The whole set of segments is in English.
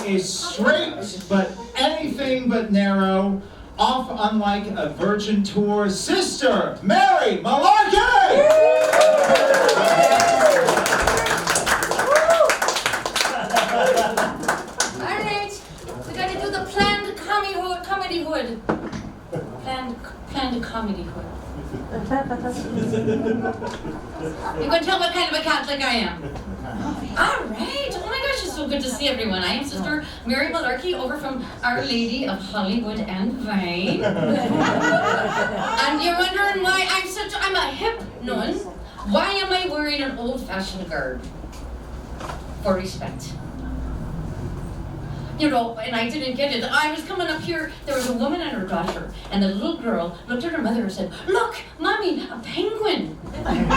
is straight, but anything but narrow. Off unlike a virgin tour, Sister Mary Mallarkey! Alright, we gotta do the planned comedy hood. Planned comedy hood. You can tell what kind of a Catholic I am. Alright, oh my gosh, it's so good to see everyone. I am Sister Mary Mallarkey over from Our Lady of Hollywood and Vine. And you're wondering why I'm a hip nun. Why am I wearing an old-fashioned garb? For respect. You know, and I didn't get it. I was coming up here, there was a woman and her daughter, and the little girl looked at her mother and said, "Look, Mommy, a penguin." And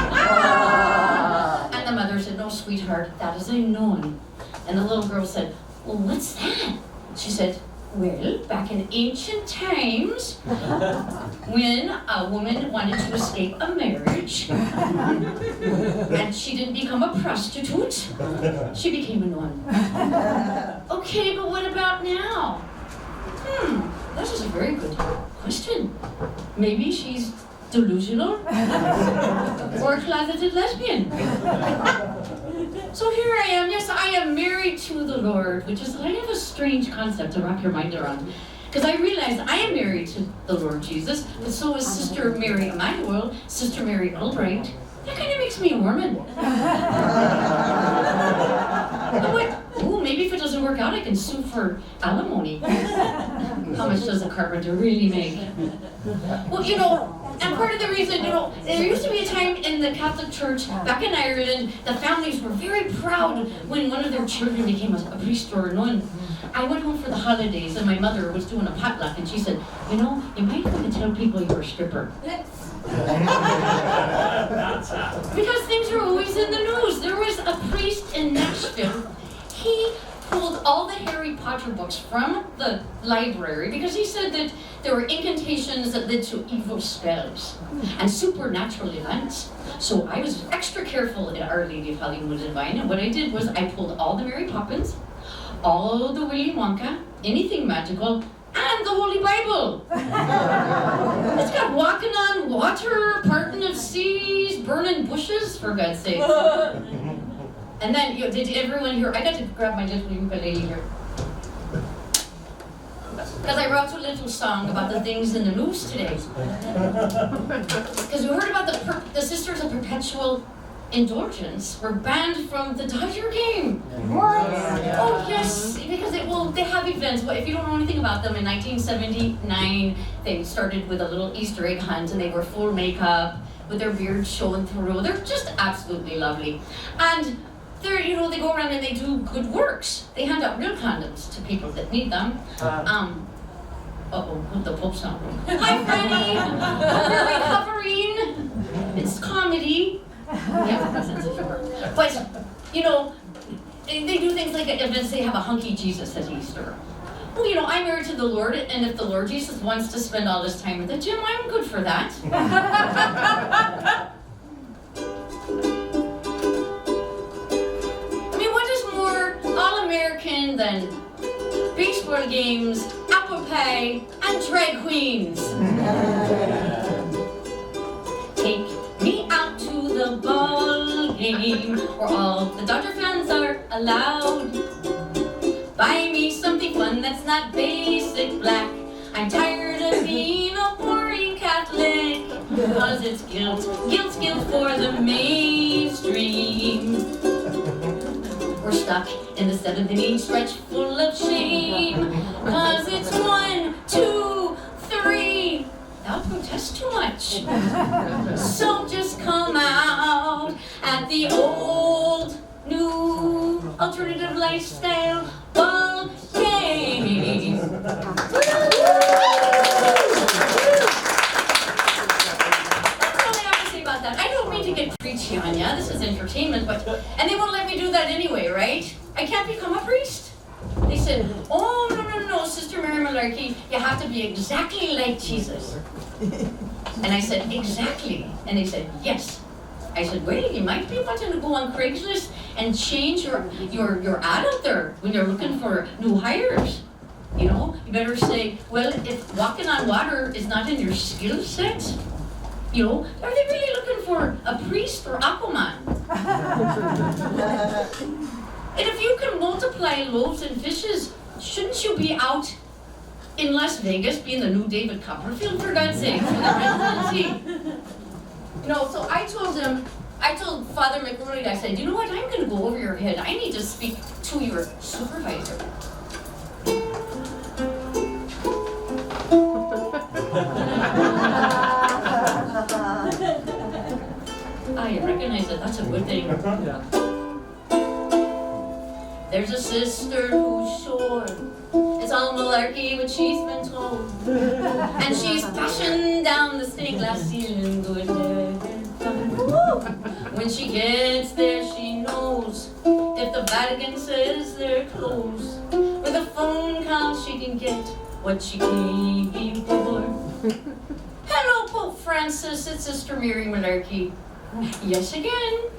the mother said, "No, sweetheart, that is a nun." And the little girl said, "Well, what's that?" She said, "Well, back in ancient times, when a woman wanted to escape a marriage, and she didn't become a prostitute, she became a nun." Okay, but what about now? That is a very good question. Maybe she's delusional or a closeted lesbian. So here I am. Yes, I am married to the Lord, which is kind of a strange concept to wrap your mind around. Because I realize I am married to the Lord Jesus, but so is Sister Mary Emmanuel, Sister Mary Albright. That kind of makes me a Mormon. I'm like, ooh, maybe if it doesn't work out, I can sue for alimony. How much does a carpenter really make? Well, you know, and part of the reason, you know, there used to be a time in the Catholic Church back in Ireland, the families were very proud when one of their children became a priest or a nun. I went home for the holidays and my mother was doing a potluck and she said, "You know, you might want to tell people you're a stripper." Because things are always in the news. There was a priest in Nashville. He pulled all the Harry Potter books from the library because he said that there were incantations that led to evil spells and supernatural events. So I was extra careful at Our Lady of Hollywood and Vine, and what I did was I pulled all the Mary Poppins, all the Willy Wonka, anything magical, and the Holy Bible. It's got walking on water, parting of seas, burning bushes, for God's sake. And then, you know, did everyone hear? I got to grab my little ukulele here. Because I wrote a little song about the things in the news today. Because we heard about the Sisters of Perpetual Indulgence were banned from the Dodger game. What? Oh yes, because they have events. Well, if you don't know anything about them, in 1979 they started with a little Easter egg hunt, and they were full makeup with their beards showing through. They're just absolutely lovely, and they go around and they do good works. They hand out real condoms to people that need them. The Pope's not. Hi, Freddie. We're recovering. It's comedy. Yeah, that's sense of humor. But, you know, they do things like events. They have a hunky Jesus at Easter. Well, you know, I'm married to the Lord, and if the Lord Jesus wants to spend all his time at the gym, I'm good for that. I mean, what is more all-American than baseball games, apple pie, and drag queens? Take me out to the ball game where all the Dodger fans are allowed. Buy me something fun that's not basic black. I'm tired of being a boring Catholic, cause it's guilt for the mainstream. We're stuck in the 7th-inning stretch full of shame, cause it's 1, 2, 3. Thou protest too much. So just come out at the old, new, alternative lifestyle ball game. That's all I have to say about that. I don't mean to get preachy on ya. This is entertainment, and they won't let me do that anyway, right? I can't become a priest. They said, "Oh, no, Sister Mary Mallarkey, you have to be exactly like Jesus." And I said, "Exactly?" And they said, "Yes." I said, well, you might be wanting to go on Craigslist and change your ad out there when you're looking for new hires. You know, you better say, well, if walking on water is not in your skill set, you know, are they really looking for a priest or Aquaman? And if you can multiply loaves and fishes, shouldn't you be out in Las Vegas being the new David Copperfield, for God's sake, for the presidency? You know, so I told Father McRory, I said, you know what, I'm going to go over your head. I need to speak to your supervisor. I recognize that that's a good thing. There's a sister who's sure it's all malarkey what she's been told. And she's pushing down the stained glass ceiling good. When she gets there she knows if the Vatican says they're closed, with a phone call she can get what she came for. Hello, Pope Francis, it's Sister Mary Mallarkey. Yes, again.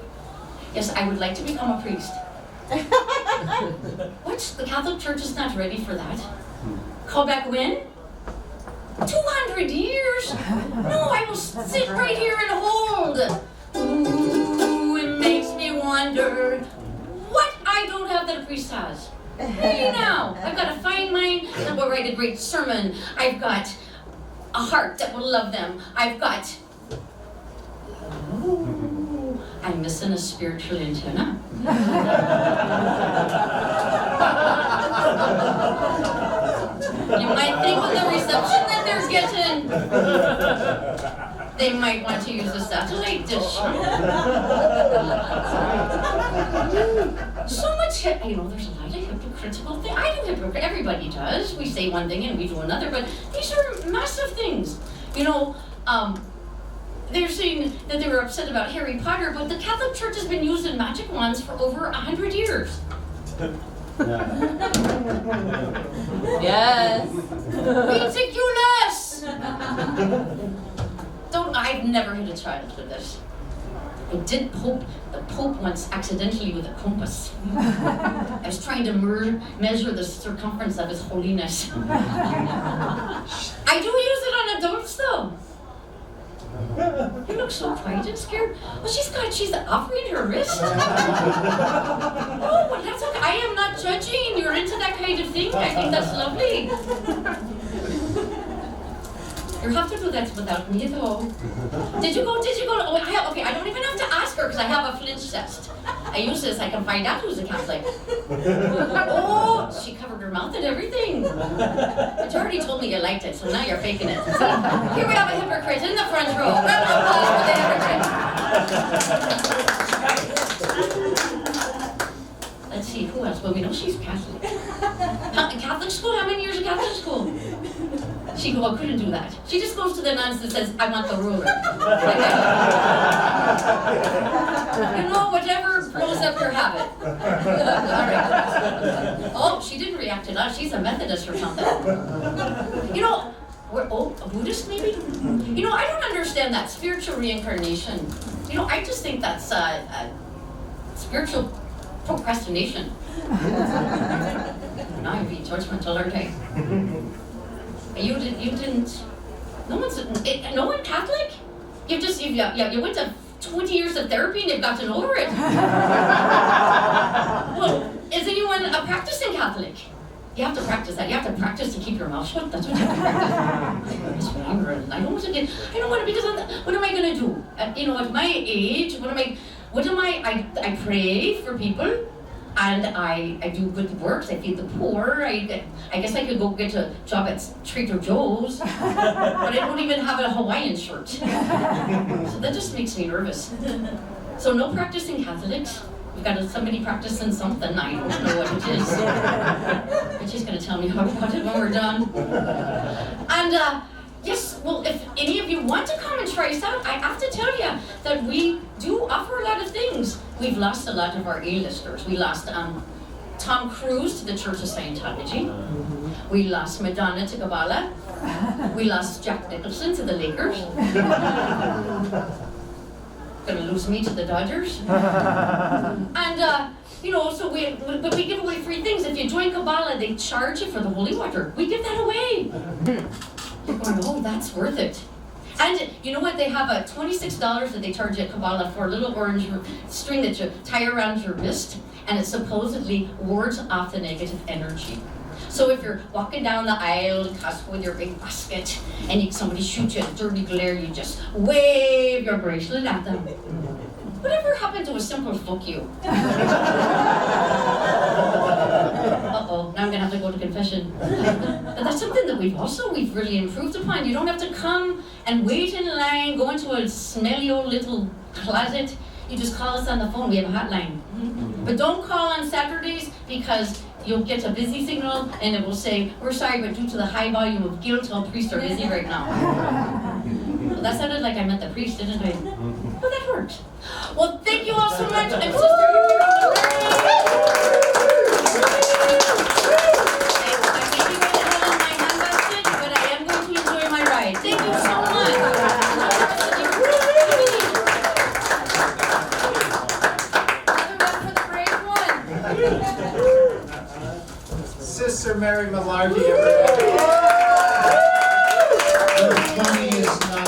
Yes, I would like to become a priest. What? The Catholic Church is not ready for that. Call back when? 200 years? No, I will sit right here and hold. Ooh, it makes me wonder what I don't have that a priest has. Hey now, I've got a fine mind that will write a great sermon. I've got a heart that will love them. I've got... Ooh, I'm missing a spiritual antenna. You might think with the reception that they're getting, they might want to use a satellite dish. So much, you know, there's a lot of hypocritical things. I do hypocrite, everybody does. We say one thing and we do another, but these are massive things. You know, they're saying that they were upset about Harry Potter, but the Catholic Church has been using magic wands for over 100 years. Yes. Ridiculous! I've never hit a child with this. I did the Pope once accidentally with a compass. I was trying to measure the circumference of His Holiness. I do use it on adults though. You look so quiet and scared. Well, she's offering her wrist. Oh, well, that's okay. I am not judging. You're into that kind of thing. I think that's lovely. You have to do that without me though. Did you go? Oh, okay, I don't even have to ask her because I have a flinch test. I use this, I can find out who's a Catholic. Oh, she covered her mouth and everything. But you already told me you liked it, so now you're faking it. Here we have a hypocrite in the front row. Round of applause for the hypocrite. Let's see, who else? Well, we know she's Catholic. Catholic school? How many years of Catholic school? She couldn't do that. She just goes to the nuns and says, I want the ruler. You know, whatever rolls up your habit. All right. Oh, she didn't react to that. She's a Methodist or something. You know, a Buddhist maybe? You know, I don't understand that spiritual reincarnation. You know, I just think that's spiritual procrastination. Now you're being judgmental, aren't I? You didn't. No one Catholic? You went to 20 years of therapy and you've gotten over it. Well, is anyone a practicing Catholic? You have to practice that. You have to practice to keep your mouth shut. That's what you have to practice. I don't want to because what am I going to do? You know, at my age, I pray for people. And I do good works, I feed the poor, I guess I could go get a job at Trader Joe's, but I don't even have a Hawaiian shirt. So that just makes me nervous. So no practicing Catholics. We've got somebody practicing something, I don't know what it is. But she's going to tell me how about it when we're done. And yes, well, if any of you want to come and try us out, I have to tell you that we do offer a lot of things. We've lost a lot of our A-listers. We lost Tom Cruise to the Church of Scientology. We lost Madonna to Kabbalah. We lost Jack Nicholson to the Lakers. gonna lose me to the Dodgers. And, so we give away free things. If you join Kabbalah, they charge you for the holy water. We give that away. You're going, oh, that's worth it. And you know what? They have a $26 that they charge at Kabbalah for a little orange string that you tie around your wrist, and it supposedly wards off the negative energy. So if you're walking down the aisle in Costco with your big basket, and somebody shoots you a dirty glare, you just wave your bracelet at them. Whatever happened to a simple fuck you? Uh-oh, now I'm gonna have to go to confession. But that's something that we've really improved upon. You don't have to come and wait in line, go into a smelly old little closet. You just call us on the phone, we have a hotline. But don't call on Saturdays because you'll get a busy signal and it will say, we're sorry, but due to the high volume of guilt, all priests are busy right now. Well, that sounded like I meant the priest, didn't I? Well, that worked. Well, thank you all so much. I'm Sister River. I may be going to hell in my handbasket, but I am going to enjoy my ride. Thank you so much. Another one for the brave one. Sister Mary Mallarkey, everybody. The funniest night.